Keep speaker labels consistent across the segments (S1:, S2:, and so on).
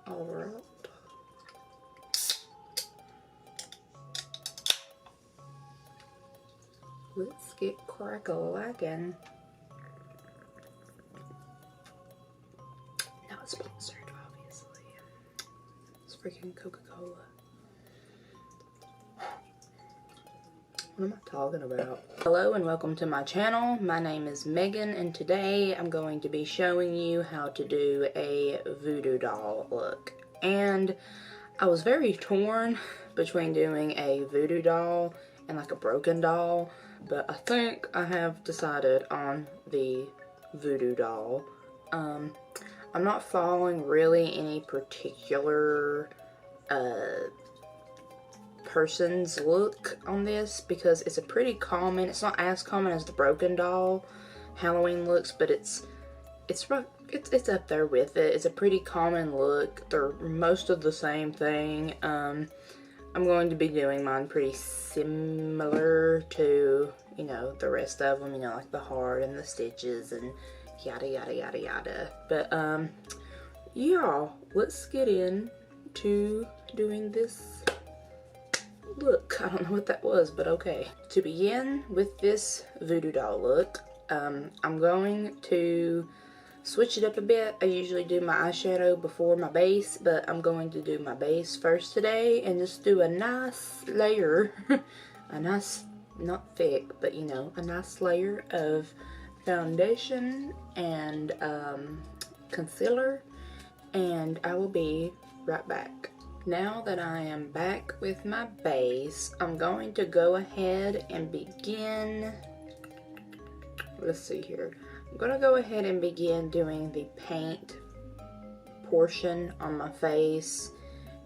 S1: Alright. Let's get crack-a-lackin'. Not sponsored, obviously. It's freaking Coca-Cola. What am I talking about? Hello and welcome to my channel. My name is Megan and today I'm going to be showing you how to do a voodoo doll look. And I was very torn between doing a voodoo doll and like a broken doll, but I think I have decided on the voodoo doll. I'm not following really any particular person's look on this because it's a pretty common, it's not as common as the broken doll Halloween looks, but it's up there with it. It's a pretty common look. They're most of the same thing. I'm going to be doing mine pretty similar to, you know, the rest of them, you know, like the heart and the stitches and yada yada yada yada. But yeah, let's get into doing this look. I don't know what that was, but okay. To begin with this voodoo doll look, I'm going to switch it up a bit. I usually do my eyeshadow before my base, but I'm going to do my base first today and just do a nice layer, a nice, not thick, but you know, a nice layer of foundation and concealer, and I will be right back. Now that I am back with my base, I'm going to go ahead and begin, let's see here. I'm going to go ahead and begin doing the paint portion on my face,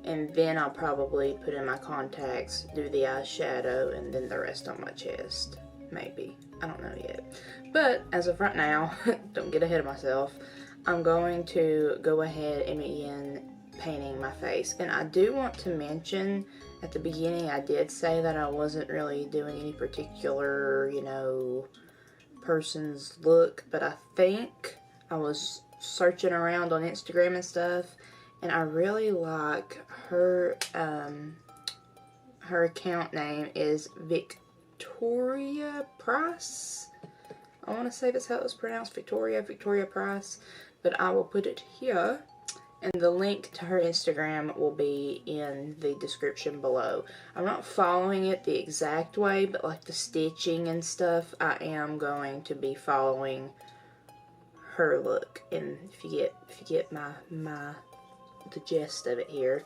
S1: and then I'll probably put in my contacts, do the eyeshadow, and then the rest on my chest. Maybe. I don't know yet. But as of right now, don't get ahead of myself, I'm going to go ahead and begin painting my face. And I do want to mention at the beginning, I did say that I wasn't really doing any particular, you know, person's look, but I think I was searching around on Instagram and stuff, and I really like her her account name is Victoria Price. I want to say that's how it was pronounced, Victoria Price, but I will put it here, and the link to her Instagram will be in the description below. I'm not following it the exact way, but like the stitching and stuff, I am going to be following her look. And if you get the gist of it here,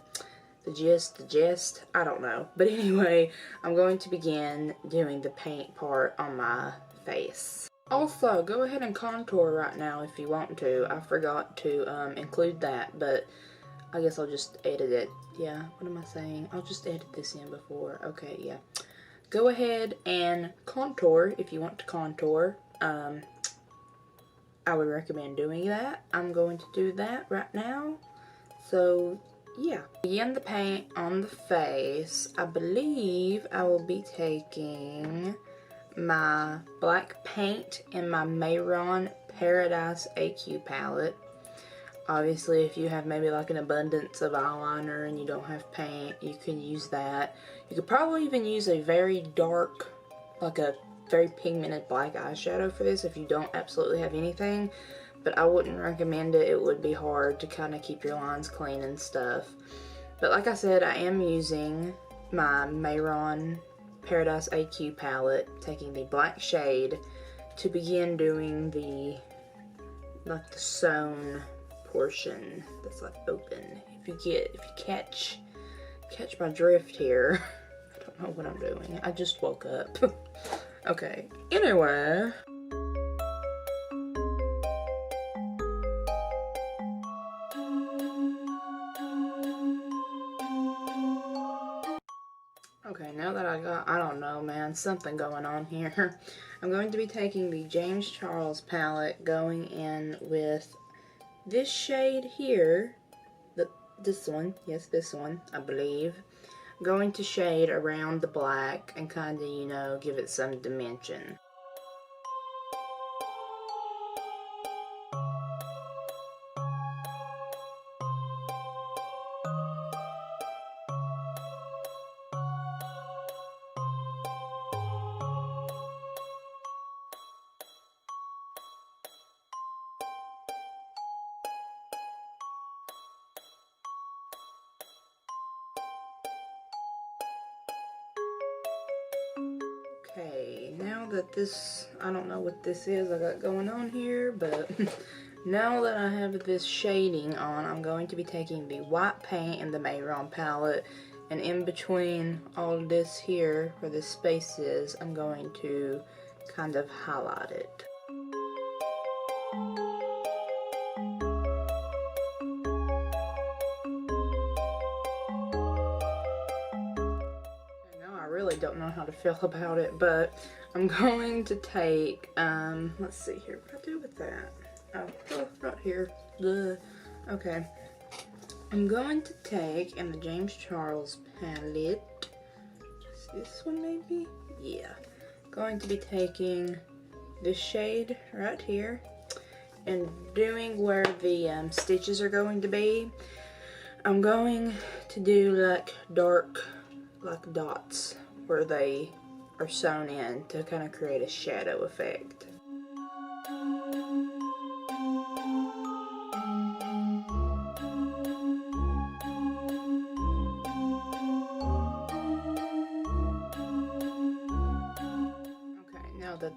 S1: the gist, I don't know. But anyway, I'm going to begin doing the paint part on my face. Also, go ahead and contour right now if you want to. I forgot to include that, but I guess I'll just edit it. Yeah, what am I saying? I'll just edit this in before. Okay, yeah. Go ahead and contour if you want to contour. I would recommend doing that. I'm going to do that right now. So, yeah. Begin the paint on the face. I believe I will be taking my black paint in my Mayron Paradise AQ palette. Obviously, if you have maybe like an abundance of eyeliner and you don't have paint, you can use that. You could probably even use a very dark, like a very pigmented black eyeshadow for this if you don't absolutely have anything, but I wouldn't recommend it. It would be hard to kind of keep your lines clean and stuff. But like I said, I am using my Mayron Paradise AQ palette, taking the black shade to begin doing the like the sewn portion that's like open. If you catch my drift here, I don't know what I'm doing. I just woke up. Okay. Anyway. Okay, now that I don't know, man, something going on here. I'm going to be taking the James Charles palette, going in with this shade here, this one, yes, this one, I believe. I'm going to shade around the black and kind of, you know, give it some dimension. Okay, now that this, I don't know what this is I got going on here, but now that I have this shading on, I'm going to be taking the white paint and the Mayron palette, and in between all of this here, where this space is, I'm going to kind of highlight it. I really don't know how to feel about it, but I'm going to take, let's see here, what do I do with that? Oh, right here. Duh. Okay. I'm going to take, in the James Charles palette, is this one maybe? Yeah. Going to be taking this shade right here and doing where the stitches are going to be. I'm going to do like dark, like dots where they are sewn in to kind of create a shadow effect.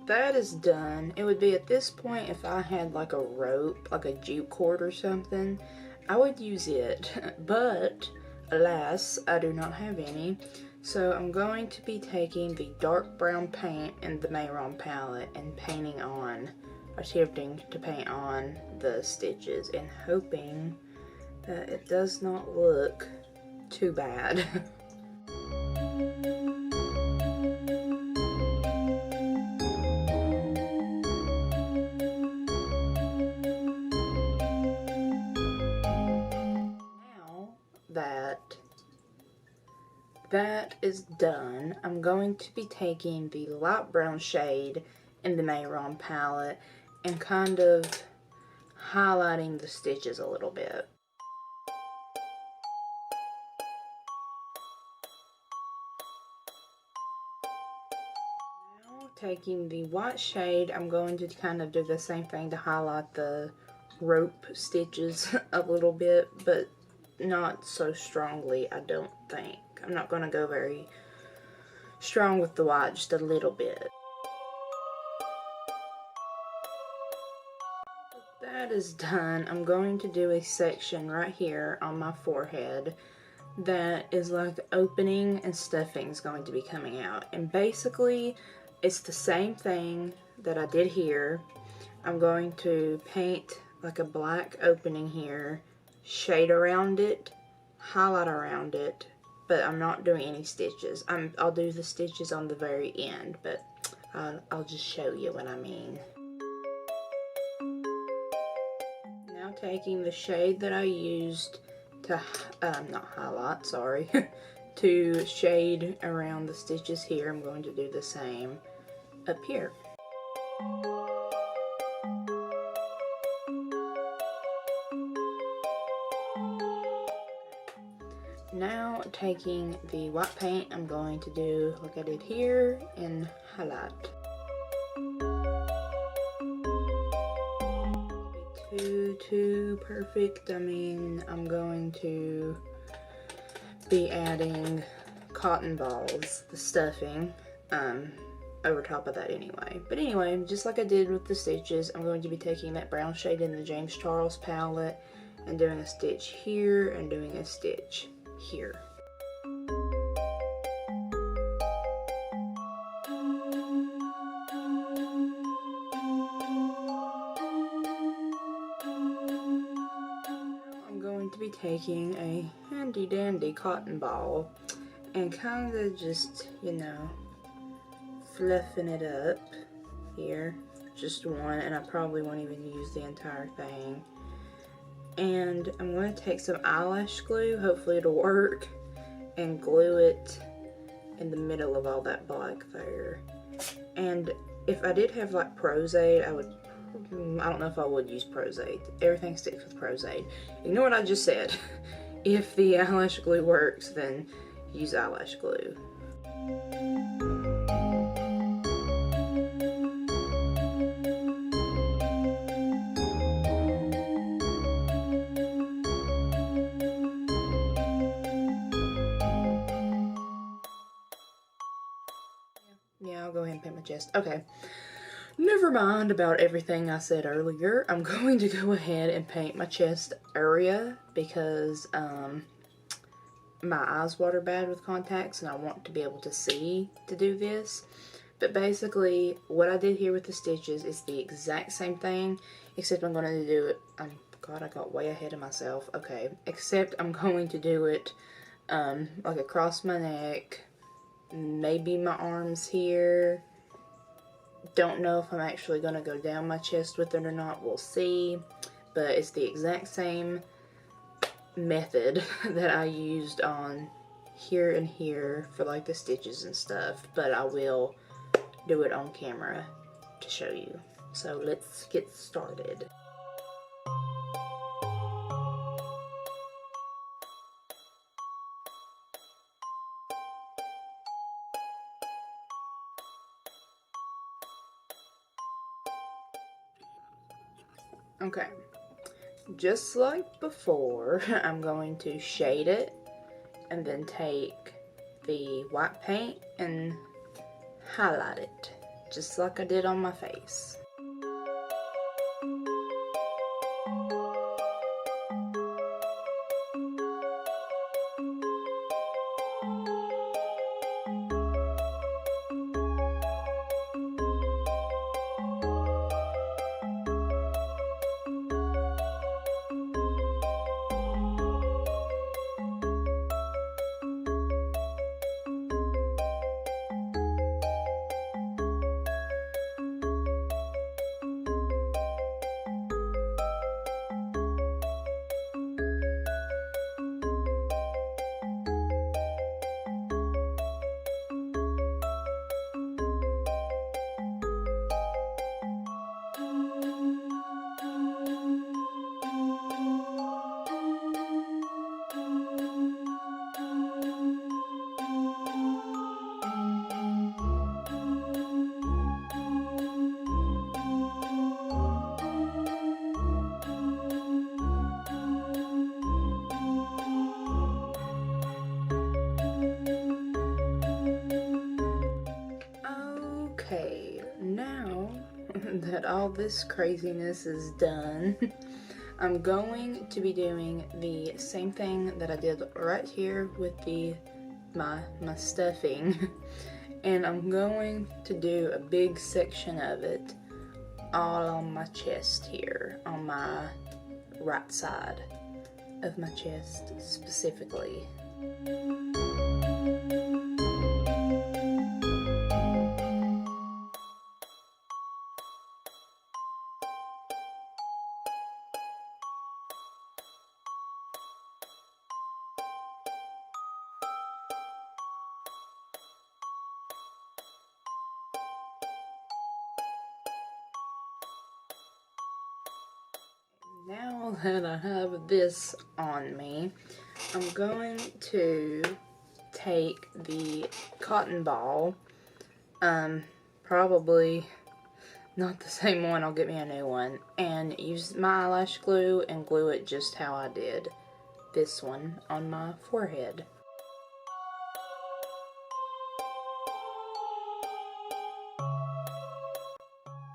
S1: That is done, it would be at this point, if I had like a rope, like a jute cord or something, I would use it, but alas, I do not have any. So I'm going to be taking the dark brown paint in the Mayron palette and painting on, attempting to paint on the stitches and hoping that it does not look too bad. That is done, I'm going to be taking the light brown shade in the Mayron palette and kind of highlighting the stitches a little bit. Now taking the white shade, I'm going to kind of do the same thing to highlight the rope stitches a little bit, but not so strongly, I don't think. I'm not going to go very strong with the white, just a little bit. That is done. I'm going to do a section right here on my forehead that is like the opening and stuffing is going to be coming out. And basically, it's the same thing that I did here. I'm going to paint like a black opening here, shade around it, highlight around it, but I'm not doing any stitches. I'll do the stitches on the very end, but I'll just show you what I mean. Now taking the shade that I used to, not highlight, sorry, to shade around the stitches here, I'm going to do the same up here. Now taking the white paint, I'm going to do like I did here and highlight. Too perfect. I mean, I'm going to be adding cotton balls, the stuffing, over top of that anyway. But anyway, just like I did with the stitches, I'm going to be taking that brown shade in the James Charles palette and doing a stitch here and doing a stitch here. I'm going to be taking a handy dandy cotton ball and kind of just, you know, fluffing it up here, just one, and I probably won't even use the entire thing. And I'm going to take some eyelash glue, hopefully it'll work, and glue it in the middle of all that black there. And if I did have like Prozade, I don't know if I would use Prozade. Everything sticks with Prozade. Ignore what I just said. If the eyelash glue works, then use eyelash glue. Yeah, I'll go ahead paint my chest. Okay. Never mind about everything I said earlier. I'm going to go ahead and paint my chest area because my eyes water bad with contacts and I want to be able to see to do this. But basically, what I did here with the stitches is the exact same thing, except I'm going to do it, God, I got way ahead of myself. Okay, except I'm going to do it like across my neck, maybe my arms here. Don't know if I'm actually going to go down my chest with it or not, we'll see. But it's the exact same method that I used on here and here for like the stitches and stuff, but I will do it on camera to show you. So let's get started. Okay, just like before, I'm going to shade it and then take the white paint and highlight it, just like I did on my face. Okay, now that all this craziness is done, I'm going to be doing the same thing that I did right here with my stuffing, and I'm going to do a big section of it all on my chest here, on my right side of my chest specifically. Now that I have this on me, I'm going to take the cotton ball, probably not the same one, I'll get me a new one, and use my eyelash glue and glue it just how I did this one on my forehead.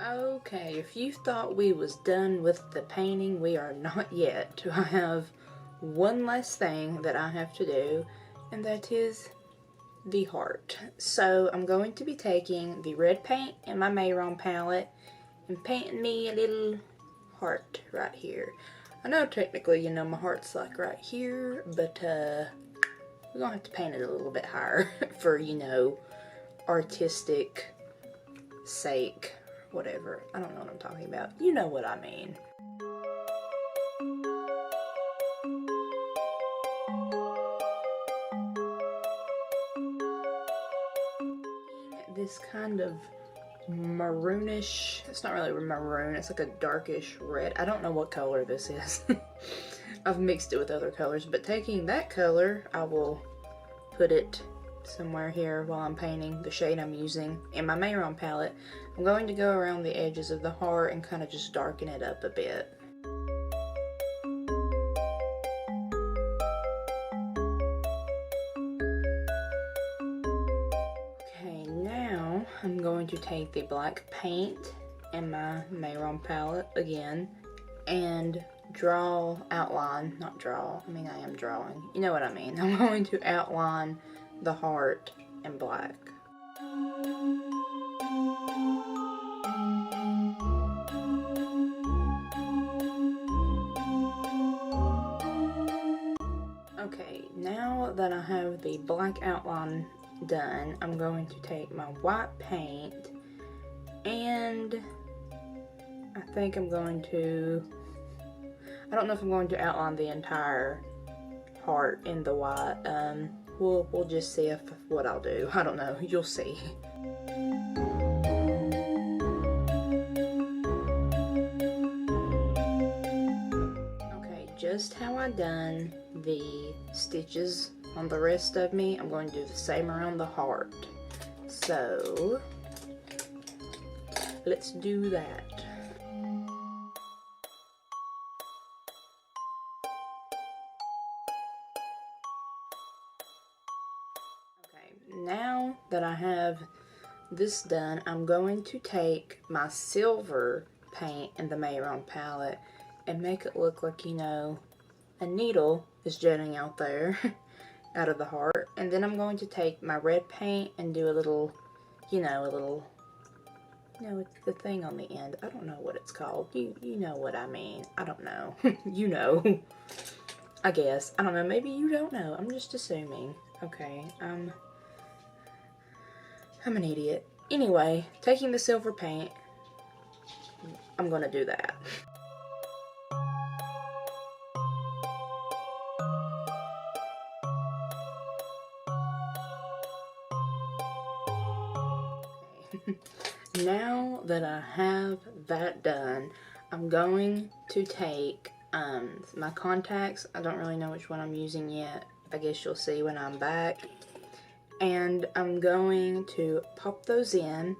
S1: Okay, if you thought we was done with the painting, we are not yet. I have one last thing that I have to do, and that is the heart. So I'm going to be taking the red paint in my Mayron palette and painting me a little heart right here. I know technically, you know, my heart's like right here, but we're gonna have to paint it a little bit higher for, you know, artistic sake. Whatever. I don't know what I'm talking about. You know what I mean. This kind of maroonish, it's not really maroon, it's like a darkish red. I don't know what color this is. I've mixed it with other colors, but taking that color, I will put it somewhere here while I'm painting the shade I'm using in my Mayron palette. I'm going to go around the edges of the heart and kind of just darken it up a bit. Okay, now I'm going to take the black paint and my Mayron palette again and draw, outline, not draw, I mean I am drawing, you know what I mean. I'm going to outline the heart in black. Okay, now that I have the black outline done, I'm going to take my white paint and I think I'm going to, I don't know if I'm going to outline the entire heart in the white. We'll just see what I'll do. I don't know, you'll see. Okay, just how I done the stitches on the rest of me, I'm going to do the same around the heart. So let's do that. Okay, now that I have this done, I'm going to take my silver paint in the Mayron palette and make it look like, you know, a needle is jutting out there out of the heart. And then I'm going to take my red paint and do a little, you know, it's the thing on the end. I don't know what it's called. You know what I mean. I don't know. You know. I guess. I don't know. Maybe you don't know. I'm just assuming. Okay. I'm an idiot. Anyway, taking the silver paint, I'm gonna do that. Okay. Now that I have that done, I'm going to take my contacts. I don't really know which one I'm using yet. I guess you'll see when I'm back. And I'm going to pop those in.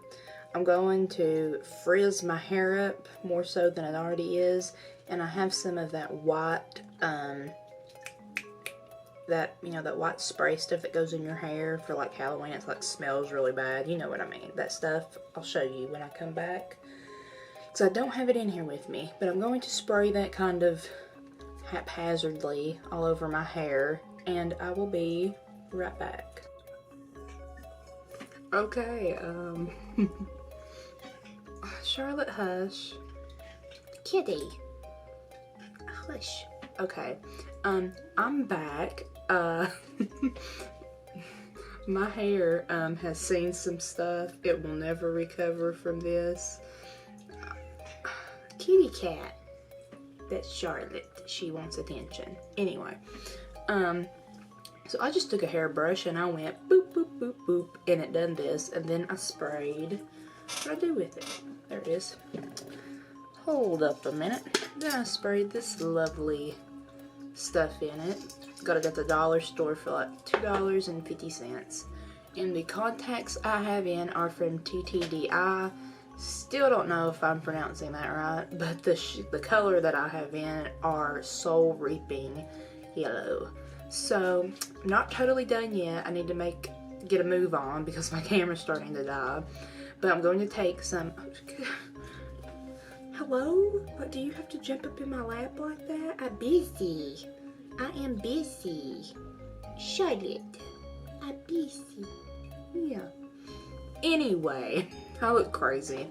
S1: I'm going to frizz my hair up more so than it already is. And I have some of that white, that white spray stuff that goes in your hair for like Halloween. It's like smells really bad. You know what I mean. That stuff, I'll show you when I come back. So I don't have it in here with me, but I'm going to spray that kind of haphazardly all over my hair. And I will be right back. Okay, Charlotte, hush. Kitty, hush. Okay, I'm back. My hair, has seen some stuff. It will never recover from this. Kitty cat. That's Charlotte. She wants attention. Anyway, so I just took a hairbrush and I went boop, boop, boop, boop, and it done this, and then I sprayed. What did I do with it? There it is. Hold up a minute. Then I sprayed this lovely stuff in it. Got it at the dollar store for like $2.50. And the contacts I have in are from TTDI. Still don't know if I'm pronouncing that right, but the color that I have in are Soul Reaping Yellow. So, not totally done yet. I need to get a move on because my camera's starting to die. But I'm going to take some... Hello? What, do you have to jump up in my lap like that? I'm busy. I am busy. Charlotte, I'm busy. Yeah. Anyway, I look crazy.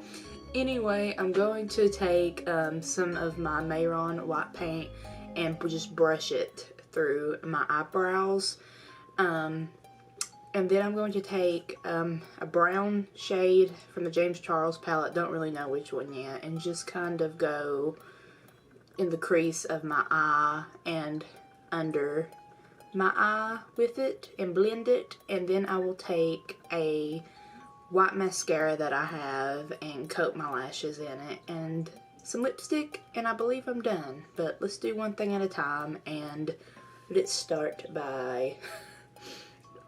S1: Anyway, I'm going to take some of my Mayron white paint and just brush it through my eyebrows, and then I'm going to take a brown shade from the James Charles palette, don't really know which one yet, and just kind of go in the crease of my eye and under my eye with it and blend it. And then I will take a white mascara that I have and coat my lashes in it and some lipstick, and I believe I'm done. But let's do one thing at a time, and let's start by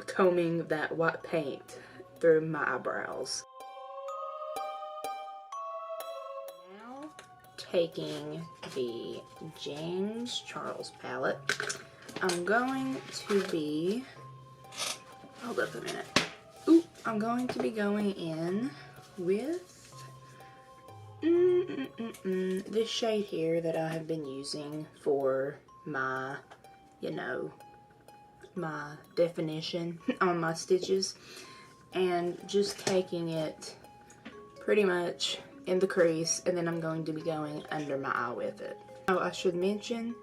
S1: combing that white paint through my eyebrows. Now, taking the James Charles palette, I'm going to be, hold up a minute. Ooh, I'm going to be going in with this shade here that I have been using for my, you know, my definition on my stitches, and just taking it pretty much in the crease, and then I'm going to be going under my eye with it. Oh, I should mention,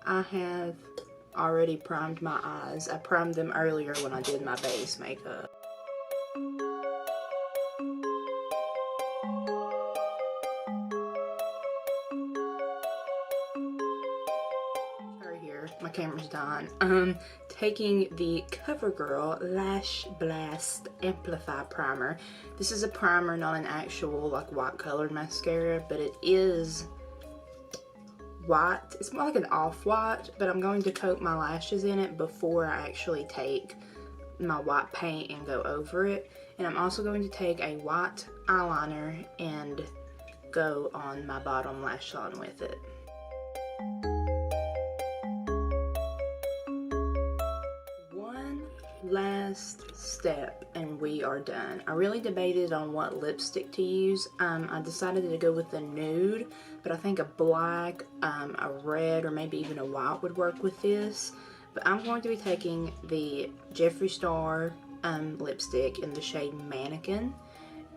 S1: I have already primed my eyes. I primed them earlier when I did my base makeup. Sorry here, my camera's dying. Taking the CoverGirl Lash Blast Amplify Primer. This is a primer, not an actual like white colored mascara, but it is white. It's more like an off-white, but I'm going to coat my lashes in it before I actually take my white paint and go over it. And I'm also going to take a white eyeliner and go on my bottom lash line with it. One last step and we are done. I really debated on what lipstick to use. I decided to go with the nude, but I think a black, a red, or maybe even a white would work with this. But I'm going to be taking the Jeffree Star lipstick in the shade Mannequin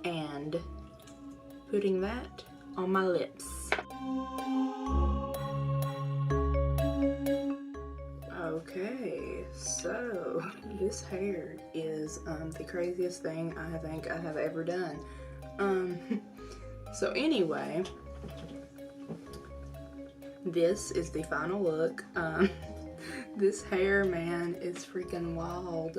S1: and putting that on my lips. Okay, so this hair is the craziest thing I think I have ever done. So anyway, this is the final look. This hair, man, is freaking wild.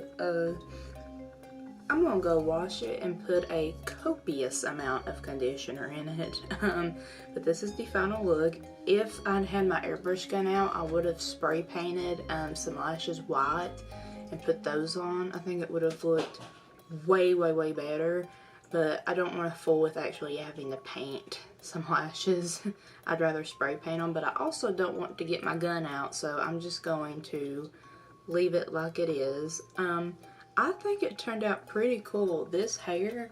S1: I'm gonna go wash it and put a copious amount of conditioner in it. But this is the final look. If I'd had my airbrush gun out, I would have spray painted some lashes white and put those on. I think it would have looked way, way, way better. But I don't want to fool with actually having to paint some lashes. I'd rather spray paint them, but I also don't want to get my gun out, so I'm just going to leave it like it is. I think it turned out pretty cool. This hair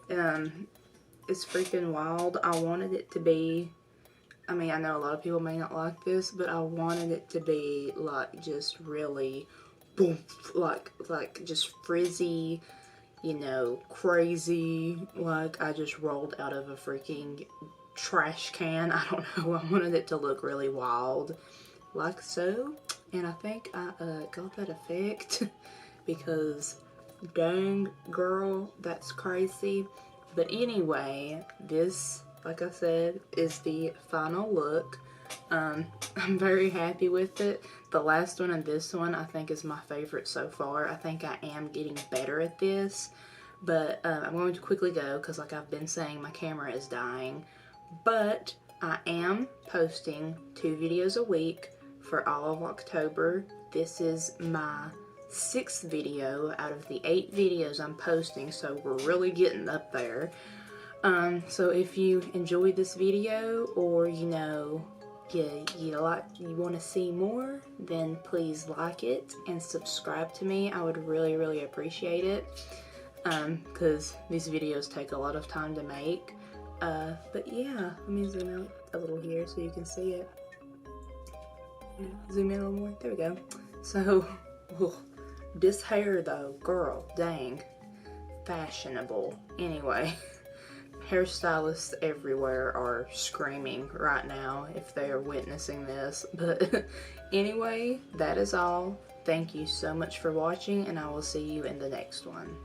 S1: is freaking wild. I wanted it to be, I mean, I know a lot of people may not like this, but I wanted it to be like just really boom, like just frizzy, you know, crazy, like I just rolled out of a freaking trash can. I don't know. I wanted it to look really wild, like so. And I think I got that effect because dang girl, that's crazy. But anyway, this, like I said, is the final look. I'm very happy with it. The last one and this one I think is my favorite so far. I think I am getting better at this, but I'm going to quickly go because, like I've been saying, my camera is dying. But I am posting 2 videos a week for all of October. This is my 6th video out of the 8 videos I'm posting, so we're really getting up there. So if you enjoyed this video, or you know, you want to see more, then please like it and subscribe to me. I would really, really appreciate it, because these videos take a lot of time to make. But yeah, let me zoom out a little here so you can see it. Zoom in a little more. There we go. So, this hair though, girl, dang, fashionable. Anyway, hairstylists everywhere are screaming right now if they are witnessing this. But anyway, that is all. Thank you so much for watching, and I will see you in the next one.